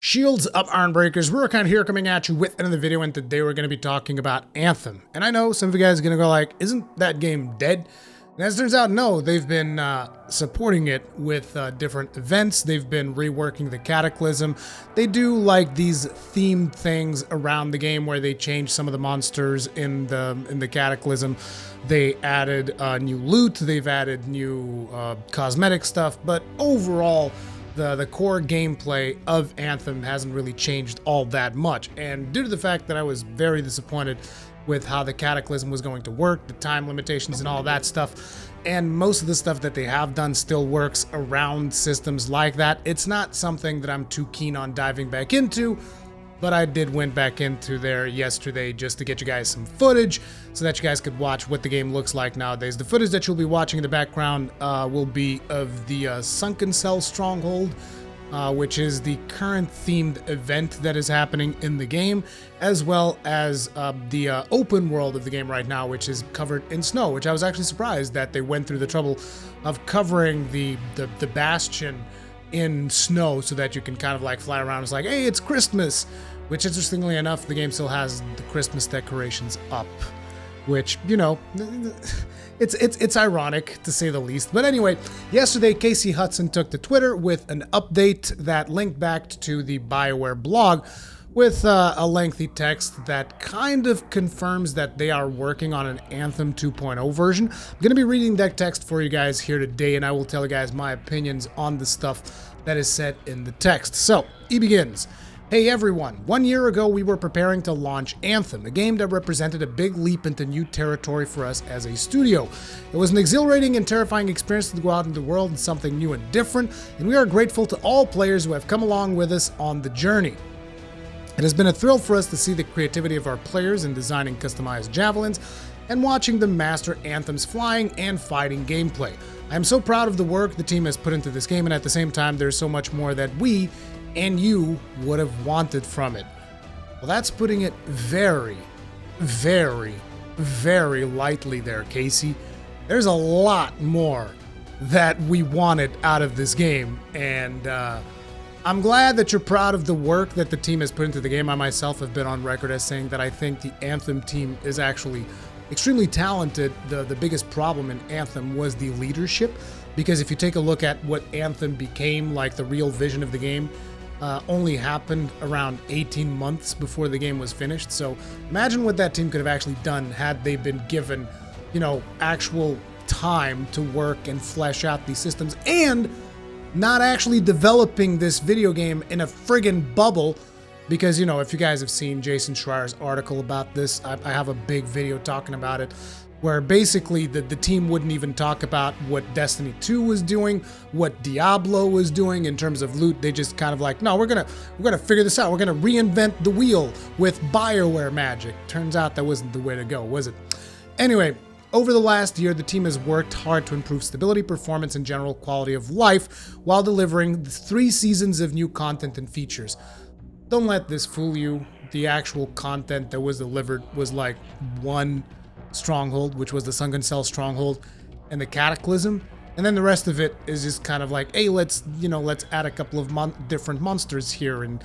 Shields up, Ironbreakers. Rurikhan here, coming at you with another video, and today we're going to be talking about Anthem. And I know some of you guys are going to go like, isn't that game dead? And as it turns out, no, they've been supporting it with different events. They've been reworking the Cataclysm. They do like these themed things around the game where they change some of the monsters in the Cataclysm. They added new loot. They've added new cosmetic stuff. But overall, the core gameplay of Anthem hasn't really changed all that much. And due to the fact that I was very disappointed with how the Cataclysm was going to work, the time limitations and all that stuff, and most of the stuff that they have done still works around systems like that, it's not something that I'm too keen on diving back into. But I did went back into there yesterday just to get you guys some footage so that you guys could watch what the game looks like nowadays. The footage that you'll be watching in the background will be of the Sunken Cell Stronghold, which is the current themed event that is happening in the game, as well as the open world of the game right now, which is covered in snow, which I was actually surprised that they went through the trouble of covering the bastion in snow so that you can kind of like fly around. It's like, hey, it's Christmas, which interestingly enough, the game still has the Christmas decorations up, which, you know, it's ironic to say the least. But anyway, yesterday Casey Hudson took to Twitter with an update that linked back to the BioWare blog with a lengthy text that kind of confirms that they are working on an Anthem 2.0 version. I'm going to be reading that text for you guys here today, and I will tell you guys my opinions on the stuff that is said in the text. So, he begins. Hey everyone, 1 year ago we were preparing to launch Anthem, a game that represented a big leap into new territory for us as a studio. It was an exhilarating and terrifying experience to go out into the world and something new and different, and we are grateful to all players who have come along with us on the journey. It has been a thrill for us to see the creativity of our players in designing customized javelins and watching them master Anthem's flying and fighting gameplay. I am so proud of the work the team has put into this game, and at the same time there's so much more that we and you would have wanted from it. Well, that's putting it very, very, very lightly there, Casey. There's a lot more that we wanted out of this game, and I'm glad that you're proud of the work that the team has put into the game. I myself have been on record as saying that I think the Anthem team is actually extremely talented. The biggest problem in Anthem was the leadership, because if you take a look at what Anthem became, like the real vision of the game, only happened around 18 months before the game was finished. So imagine what that team could have actually done had they been given, you know, actual time to work and flesh out these systems, and not actually developing this video game in a friggin' bubble. Because, you know, if you guys have seen Jason Schreier's article about this, I have a big video talking about it, where basically the team wouldn't even talk about what Destiny 2 was doing, what Diablo was doing in terms of loot. They just kind of like, no, we're gonna figure this out. We're gonna reinvent the wheel with BioWare magic. Turns out that wasn't the way to go, was it? Anyway, over the last year, the team has worked hard to improve stability, performance, and general quality of life while delivering 3 seasons of new content and features. Don't let this fool you. The actual content that was delivered was like one stronghold, which was the Sunken Cell Stronghold and the Cataclysm, and then the rest of it is just kind of like, hey, let's add a couple of different monsters here, and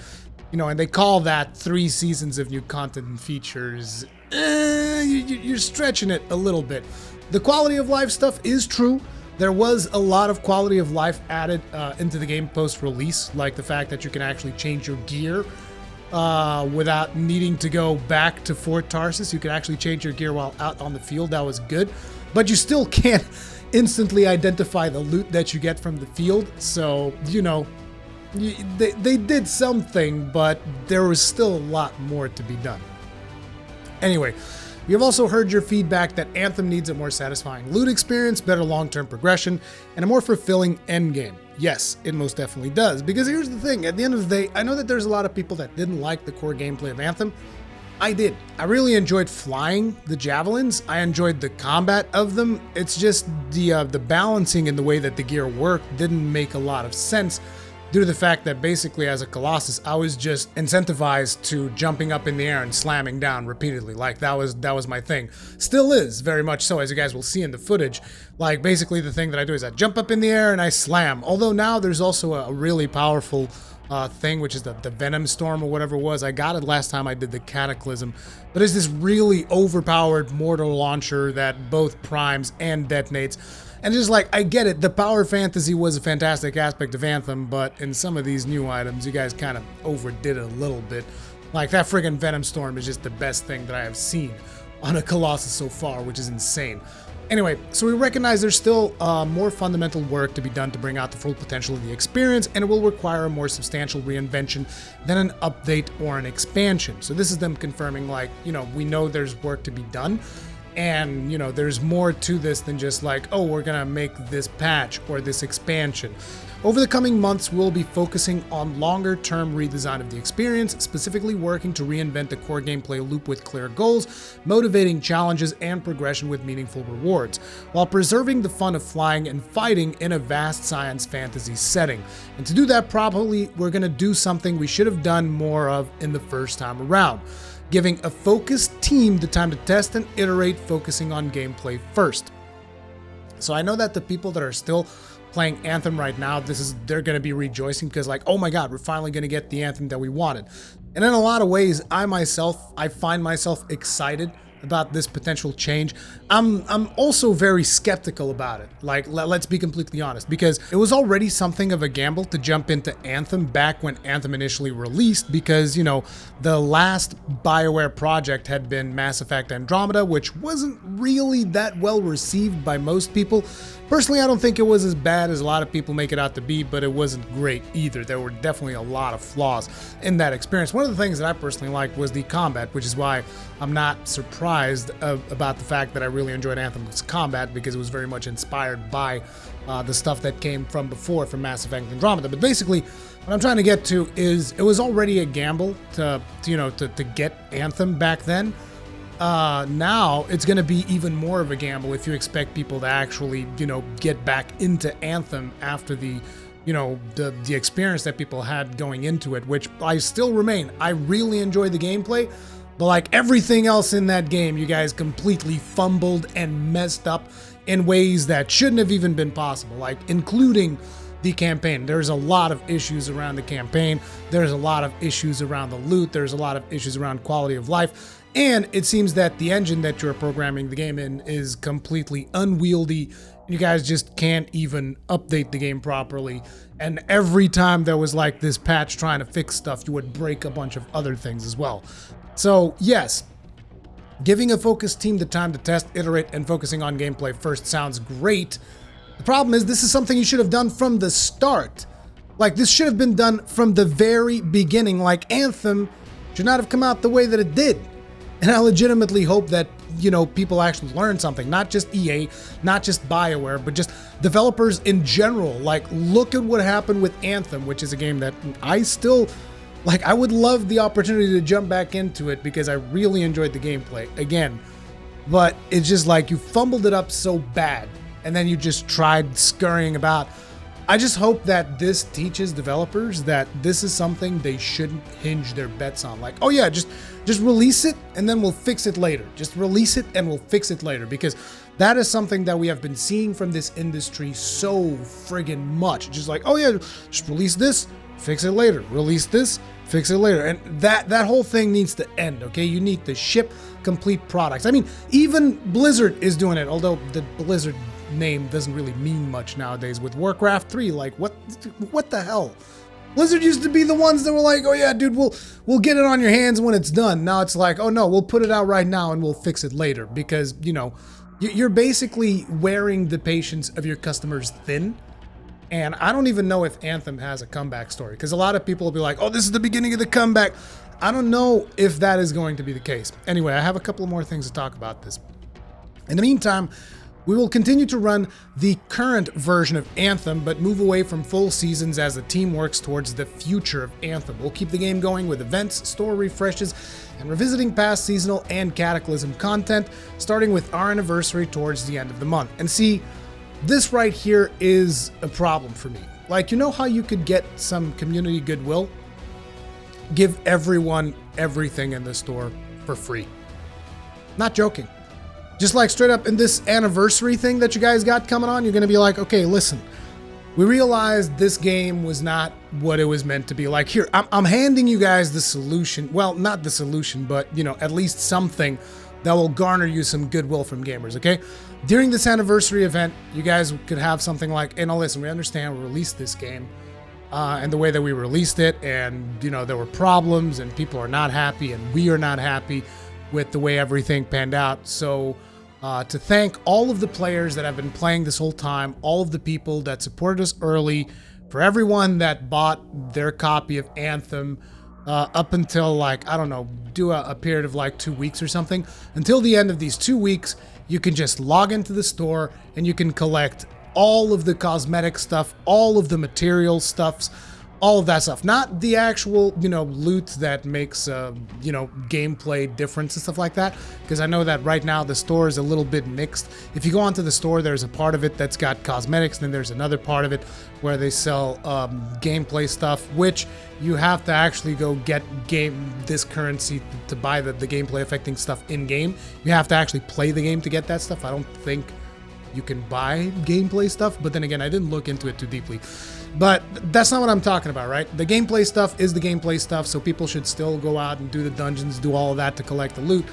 and they call that 3 seasons of new content and features. You're stretching it a little bit. The quality of life stuff is true. There was a lot of quality of life added into the game post-release, like the fact that you can actually change your gear without needing to go back to Fort Tarsus. You can actually change your gear while out on the field. That was good. But you still can't instantly identify the loot that you get from the field. So, they did something, but there was still a lot more to be done. Anyway, we have also heard your feedback that Anthem needs a more satisfying loot experience, better long-term progression, and a more fulfilling endgame. Yes, it most definitely does, because here's the thing, at the end of the day, I know that there's a lot of people that didn't like the core gameplay of Anthem. I did. I really enjoyed flying the javelins. I enjoyed the combat of them. It's just the balancing and the way that the gear worked didn't make a lot of sense, due to the fact that basically as a Colossus, I was just incentivized to jumping up in the air and slamming down repeatedly. Like that was my thing. Still is, very much so, as you guys will see in the footage. Like basically the thing that I do is I jump up in the air and I slam. Although now there's also a really powerful thing, which is the Venom Storm or whatever it was. I got it last time I did the Cataclysm. But it's this really overpowered mortar launcher that both primes and detonates. And just like, I get it, the power fantasy was a fantastic aspect of Anthem, but in some of these new items, you guys kind of overdid it a little bit. Like, that friggin' Venom Storm is just the best thing that I have seen on a Colossus so far, which is insane. Anyway, so we recognize there's still more fundamental work to be done to bring out the full potential of the experience, and it will require a more substantial reinvention than an update or an expansion. So this is them confirming, like, you know, we know there's work to be done, and, you know, there's more to this than just like, oh, we're gonna make this patch or this expansion. Over the coming months, we'll be focusing on longer-term redesign of the experience, specifically working to reinvent the core gameplay loop with clear goals, motivating challenges, and progression with meaningful rewards, while preserving the fun of flying and fighting in a vast science fantasy setting. And to do that properly, we're gonna do something we should have done more of in the first time around. Giving a focused team the time to test and iterate, focusing on gameplay first. So I know that the people that are still playing Anthem right now, they're going to be rejoicing because, like, oh my god, we're finally going to get the Anthem that we wanted. And in a lot of ways, I find myself excited about this potential change. I'm also very skeptical about it. Like, let's be completely honest, because it was already something of a gamble to jump into Anthem back when Anthem initially released, because, you know, the last BioWare project had been Mass Effect Andromeda, which wasn't really that well received by most people. Personally, I don't think it was as bad as a lot of people make it out to be, but it wasn't great either. There were definitely a lot of flaws in that experience. One of the things that I personally liked was the combat, which is why I'm not surprised about the fact that I really enjoyed Anthem's combat, because it was very much inspired by the stuff that came from before from Mass Effect Andromeda. But basically, what I'm trying to get to is it was already a gamble to get Anthem back then. Now it's going to be even more of a gamble if you expect people to actually, you know, get back into Anthem after the experience that people had going into it, which I still remain. I really enjoy the gameplay, but like everything else in that game, you guys completely fumbled and messed up in ways that shouldn't have even been possible, like including the campaign. There's a lot of issues around the campaign. There's a lot of issues around the loot. There's a lot of issues around quality of life. And it seems that the engine that you're programming the game in is completely unwieldy. You guys just can't even update the game properly. And every time there was like this patch trying to fix stuff, you would break a bunch of other things as well. So yes, giving a focused team the time to test, iterate, and focusing on gameplay first sounds great. The problem is this is something you should have done from the start. Like, this should have been done from the very beginning. Like, Anthem should not have come out the way that it did. And I legitimately hope that, you know, people actually learn something, not just EA, not just BioWare, but just developers in general. Like, look at what happened with Anthem, which is a game that I still, like, I would love the opportunity to jump back into it because I really enjoyed the gameplay again. But it's just like you fumbled it up so bad and then you just tried scurrying about. I just hope that this teaches developers that this is something they shouldn't hinge their bets on. Like, oh yeah, just release it and then we'll fix it later. Just release it and we'll fix it later, because that is something that we have been seeing from this industry so friggin' much. Just like, oh yeah, just release this, fix it later. Release this, fix it later. And that whole thing needs to end, okay? You need to ship complete products. I mean, even Blizzard is doing it, although the Blizzard name doesn't really mean much nowadays with Warcraft 3. Like, what the hell? Blizzard used to be the ones that were like, oh yeah, dude, we'll get it on your hands when it's done. Now it's like, oh no, we'll put it out right now and we'll fix it later, because, you know, you're basically wearing the patience of your customers thin. And I don't even know if Anthem has a comeback story, because a lot of people will be like, oh, this is the beginning of the comeback. I don't know if that is going to be the case. Anyway, I have a couple more things to talk about this. In the meantime, we will continue to run the current version of Anthem, but move away from full seasons as the team works towards the future of Anthem. We'll keep the game going with events, store refreshes, and revisiting past seasonal and Cataclysm content, starting with our anniversary towards the end of the month. And see, this right here is a problem for me. Like, you know how you could get some community goodwill? Give everyone everything in the store for free. Not joking. Just like straight up in this anniversary thing that you guys got coming on, you're going to be like, okay, listen, we realized this game was not what it was meant to be. Like, here, I'm handing you guys the solution. Well, not the solution, but, you know, at least something that will garner you some goodwill from gamers, okay? During this anniversary event, you guys could have something like, hey, now listen, we understand we released this game and the way that we released it, and, you know, there were problems and people are not happy and we are not happy with the way everything panned out. So to thank all of the players that have been playing this whole time, all of the people that supported us early, for everyone that bought their copy of Anthem up until, like, I don't know, do a period of like 2 weeks or something. Until the end of these 2 weeks, you can just log into the store and you can collect all of the cosmetic stuff, all of the material stuffs, all of that stuff. Not the actual, you know, loot that makes, you know, gameplay difference and stuff like that. Because I know that right now the store is a little bit mixed. If you go onto the store, there's a part of it that's got cosmetics, then there's another part of it where they sell gameplay stuff, which you have to actually go get this currency to buy the gameplay affecting stuff in game. You have to actually play the game to get that stuff. I don't think you can buy gameplay stuff, but then again, I didn't look into it too deeply. But that's not what I'm talking about, right? The gameplay stuff is the gameplay stuff, so people should still go out and do the dungeons, do all of that to collect the loot.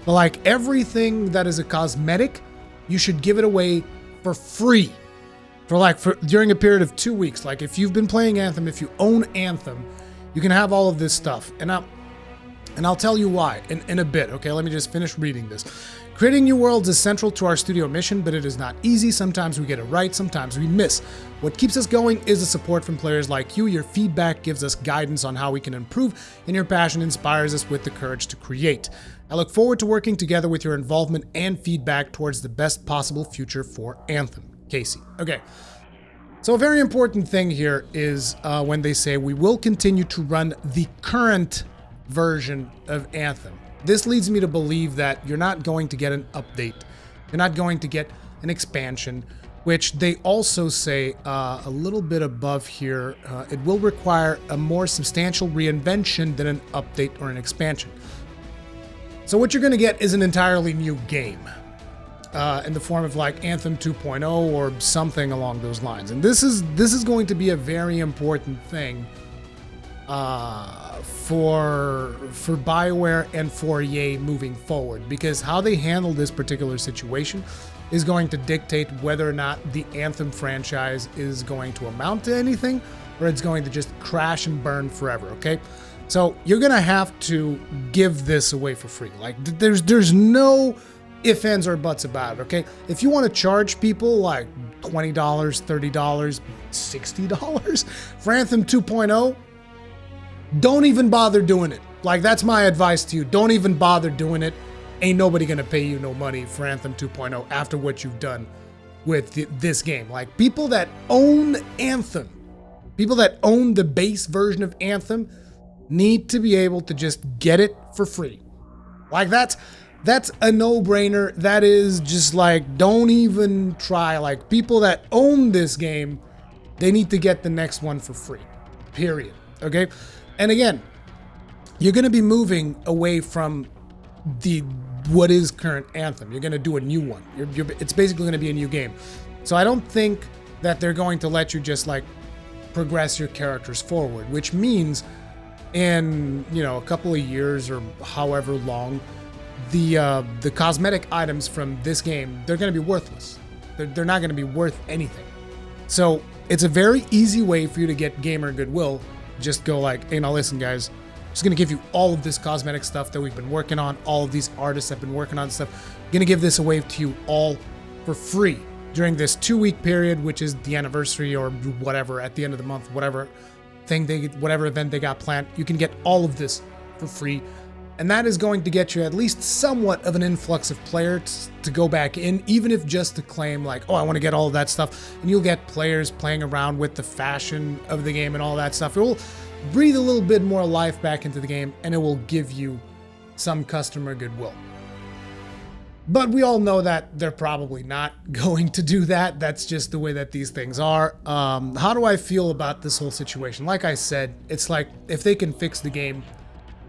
But like everything that is a cosmetic, you should give it away for free. For during a period of 2 weeks. Like if you've been playing Anthem, if you own Anthem, you can have all of this stuff. And I'll tell you why in a bit, okay? Let me just finish reading this. Creating new worlds is central to our studio mission, but it is not easy. Sometimes we get it right, sometimes we miss. What keeps us going is the support from players like you. Your feedback gives us guidance on how we can improve, and your passion inspires us with the courage to create. I look forward to working together with your involvement and feedback towards the best possible future for Anthem. Casey. Okay. So a very important thing here is when they say we will continue to run the current version of Anthem. This leads me to believe that you're not going to get an update. You're not going to get an expansion, which they also say a little bit above here. It will require a more substantial reinvention than an update or an expansion. So what you're going to get is an entirely new game in the form of like Anthem 2.0 or something along those lines. And this is going to be a very important thing for BioWare and for EA moving forward, because how they handle this particular situation is going to dictate whether or not the Anthem franchise is going to amount to anything or it's going to just crash and burn forever, okay? So you're gonna have to give this away for free. Like there's no ifs, ands, or buts about it, okay? If you want to charge people like $20, $30, $60 for Anthem 2.0, don't even bother doing it. Like, that's my advice to you. Don't even bother doing it. Ain't nobody gonna pay you no money for Anthem 2.0 after what you've done with this game. Like, people that own Anthem, people that own the base version of Anthem need to be able to just get it for free. Like, that's a no-brainer. That is just like, don't even try. Like, people that own this game, they need to get the next one for free, period, okay? And again, you're going to be moving away from what is current Anthem. You're going to do a new one. It's basically going to be a new game. So I don't think that they're going to let you just like progress your characters forward, which means in, you know, a couple of years or however long, the cosmetic items from this game, they're going to be worthless. They're not going to be worth anything. So it's a very easy way for you to get gamer goodwill. Just go like, hey, now listen, guys, I'm just going to give you all of this cosmetic stuff that we've been working on. All of these artists have been working on stuff. I'm going to give this away to you all for free during this 2-week period, which is the anniversary or whatever, at the end of the month, whatever event they got planned. You can get all of this for free. And that is going to get you at least somewhat of an influx of players to go back in, even if just to claim like, oh, I want to get all of that stuff. And you'll get players playing around with the fashion of the game and all that stuff. It will breathe a little bit more life back into the game, and it will give you some customer goodwill. But we all know that they're probably not going to do that. That's just the way that these things are. How do I feel about this whole situation? Like I said, it's like if they can fix the game,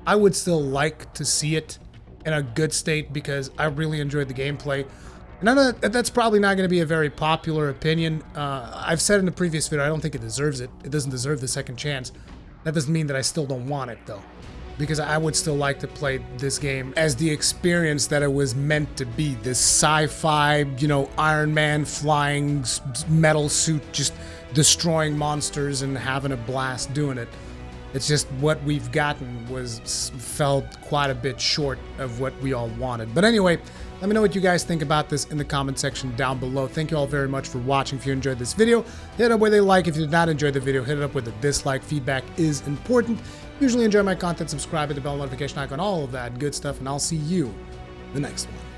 I would still like to see it in a good state because I really enjoyed the gameplay. And I know that's probably not going to be a very popular opinion. I've said in the previous video, I don't think it deserves it. It doesn't deserve the second chance. That doesn't mean that I still don't want it, though. Because I would still like to play this game as the experience that it was meant to be. This sci-fi, you know, Iron Man flying metal suit, just destroying monsters and having a blast doing it. It's just what we've gotten felt quite a bit short of what we all wanted. But anyway, let me know what you guys think about this in the comment section down below. Thank you all very much for watching. If you enjoyed this video, hit it up with a like. If you did not enjoy the video, hit it up with a dislike. Feedback is important. Usually enjoy my content, subscribe, hit the bell notification icon, all of that good stuff, and I'll see you in the next one.